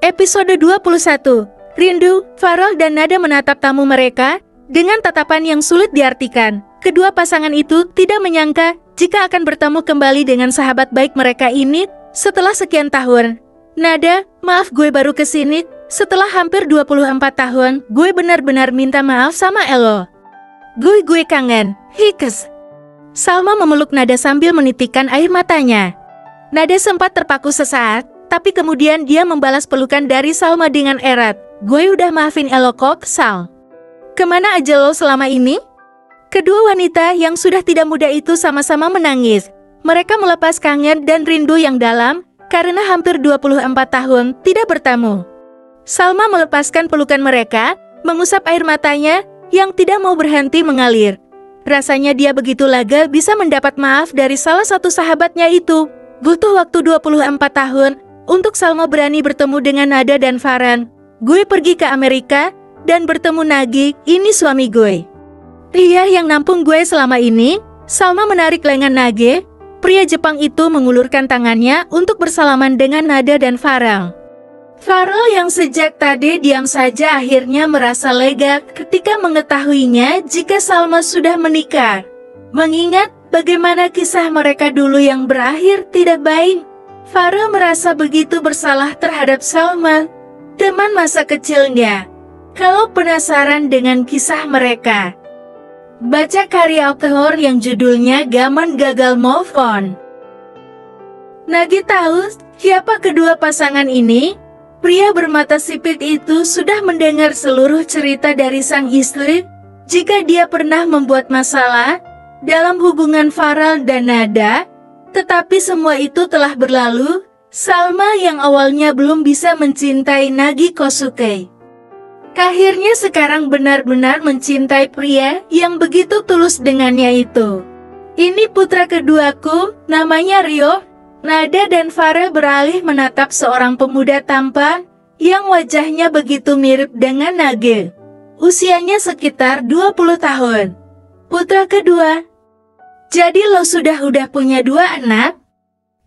Episode 21. Rindu, Farel dan Nada menatap tamu mereka dengan tatapan yang sulit diartikan. Kedua pasangan itu tidak menyangka jika akan bertemu kembali dengan sahabat baik mereka ini setelah sekian tahun. Nada, maaf gue baru kesini. Setelah hampir 24 tahun, gue benar-benar minta maaf sama Elo. Gue kangen. Hikes. Salma memeluk Nada sambil menitikkan air matanya. Nada sempat terpaku sesaat, tapi kemudian dia membalas pelukan dari Salma dengan erat. Gue udah maafin Elo kok, Sal. Kemana aja lo selama ini? Kedua wanita yang sudah tidak muda itu sama-sama menangis. Mereka melepas kangen dan rindu yang dalam karena hampir 24 tahun tidak bertemu. Salma melepaskan pelukan mereka, mengusap air matanya yang tidak mau berhenti mengalir. Rasanya dia begitu lega bisa mendapat maaf dari salah satu sahabatnya itu. Butuh waktu 24 tahun untuk Salma berani bertemu dengan Nada dan Farhan. Gue pergi ke Amerika dan bertemu Nagi, ini suami gue. Dia yang nampung gue selama ini. Salma menarik lengan Nage. Pria Jepang itu mengulurkan tangannya untuk bersalaman dengan Nada dan Farhan. Farel yang sejak tadi diam saja akhirnya merasa lega ketika mengetahuinya jika Salma sudah menikah. Mengingat bagaimana kisah mereka dulu yang berakhir tidak baik, Farel merasa begitu bersalah terhadap Salma, teman masa kecilnya. Kalau penasaran dengan kisah mereka, baca karya author yang judulnya Gaman Gagal Move On. Nagi tahu siapa kedua pasangan ini? Pria bermata sipit itu sudah mendengar seluruh cerita dari sang istri jika dia pernah membuat masalah dalam hubungan Farel dan Nada. Tetapi semua itu telah berlalu. Salma yang awalnya belum bisa mencintai Nagi Kosuke, akhirnya sekarang benar-benar mencintai pria yang begitu tulus dengannya itu. Ini putra keduaku, namanya Ryo. Nada dan Farel beralih menatap seorang pemuda tampan yang wajahnya begitu mirip dengan Nage. Usianya sekitar 20 tahun. Putra kedua. Jadi lo sudah punya 2 anak?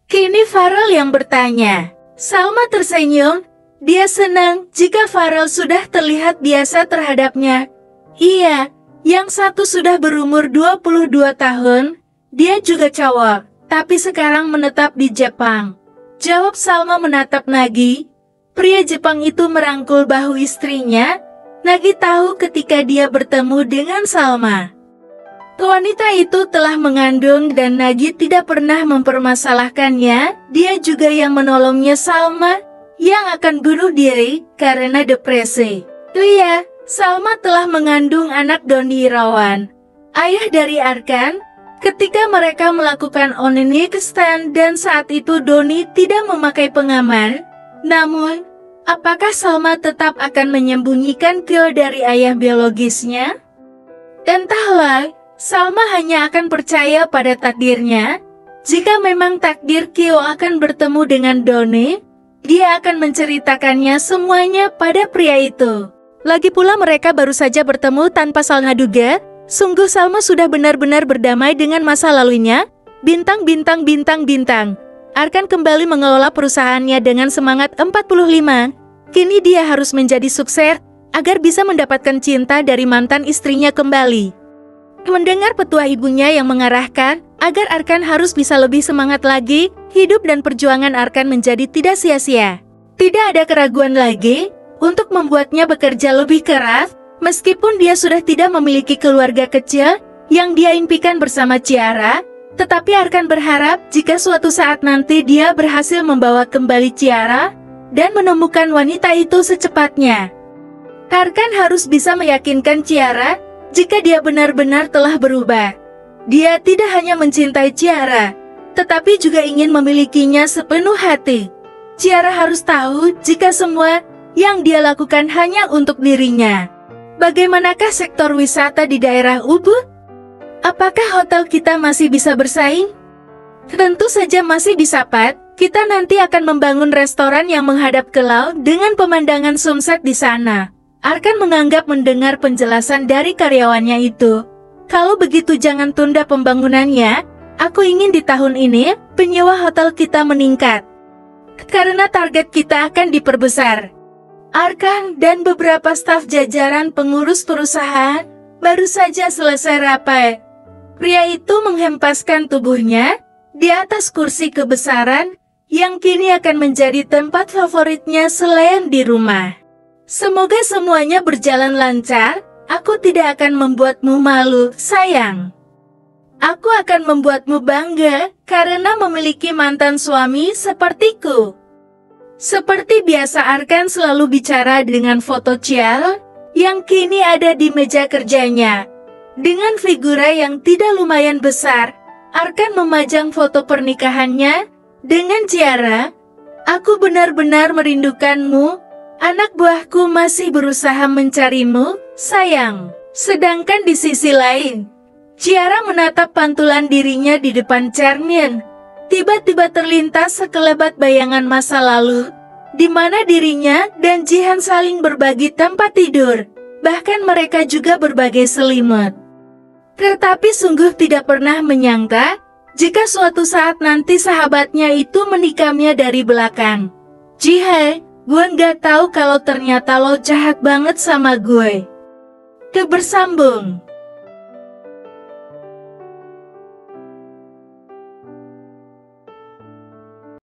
Kini Farel yang bertanya. Salma tersenyum. Dia senang jika Farel sudah terlihat biasa terhadapnya. Iya, yang satu sudah berumur 22 tahun. Dia juga cowok, tapi sekarang menetap di Jepang. Jawab Salma menatap Nagi. Pria Jepang itu merangkul bahu istrinya. Nagi tahu ketika dia bertemu dengan Salma, wanita itu telah mengandung dan Nagi tidak pernah mempermasalahkannya. Dia juga yang menolongnya Salma yang akan bunuh diri karena depresi. Iya, Salma telah mengandung anak Doni Irawan, ayah dari Arkan. Ketika mereka melakukan oninik stand dan saat itu Doni tidak memakai pengaman. Namun, apakah Salma tetap akan menyembunyikan Kyo dari ayah biologisnya? Entahlah. Salma hanya akan percaya pada takdirnya. Jika memang takdir Kyo akan bertemu dengan Doni, dia akan menceritakannya semuanya pada pria itu. Lagi pula mereka baru saja bertemu tanpa salah duga. Sungguh Salma sudah benar-benar berdamai dengan masa lalunya. Bintang. Arkan kembali mengelola perusahaannya dengan semangat 45. Kini dia harus menjadi sukses agar bisa mendapatkan cinta dari mantan istrinya kembali. Mendengar petua ibunya yang mengarahkan agar Arkan harus bisa lebih semangat lagi, hidup dan perjuangan Arkan menjadi tidak sia-sia. Tidak ada keraguan lagi untuk membuatnya bekerja lebih keras, meskipun dia sudah tidak memiliki keluarga kecil yang dia impikan bersama Ciara. Tetapi Arkan berharap jika suatu saat nanti dia berhasil membawa kembali Ciara dan menemukan wanita itu secepatnya. Arkan harus bisa meyakinkan Ciara jika dia benar-benar telah berubah. Dia tidak hanya mencintai Ciara, tetapi juga ingin memilikinya sepenuh hati. Ciara harus tahu jika semua yang dia lakukan hanya untuk dirinya. Bagaimanakah sektor wisata di daerah Ubud? Apakah hotel kita masih bisa bersaing? Tentu saja masih bisa, Pat. Kita nanti akan membangun restoran yang menghadap ke laut dengan pemandangan sunset di sana. Arkan menganggap mendengar penjelasan dari karyawannya itu. Kalau begitu jangan tunda pembangunannya. Aku ingin di tahun ini penyewa hotel kita meningkat. karena target kita akan diperbesar. Arkan dan beberapa staf jajaran pengurus perusahaan baru saja selesai rapat. Pria itu menghempaskan tubuhnya di atas kursi kebesaran yang kini akan menjadi tempat favoritnya selain di rumah. Semoga semuanya berjalan lancar. Aku tidak akan membuatmu malu, sayang. Aku akan membuatmu bangga karena memiliki mantan suami sepertiku. Seperti biasa, Arkan selalu bicara dengan foto Ciel yang kini ada di meja kerjanya. Dengan figura yang tidak lumayan besar, Arkan memajang foto pernikahannya dengan Ciara. Aku benar-benar merindukanmu. Anak buahku masih berusaha mencarimu, sayang. Sedangkan di sisi lain, Ciara menatap pantulan dirinya di depan cermin. Tiba-tiba terlintas sekelebat bayangan masa lalu, di mana dirinya dan Jihan saling berbagi tempat tidur. Bahkan mereka juga berbagi selimut. Tetapi sungguh tidak pernah menyangka jika suatu saat nanti sahabatnya itu menikamnya dari belakang. Jihan, gue nggak tahu kalau ternyata lo jahat banget sama gue. Kebersambung.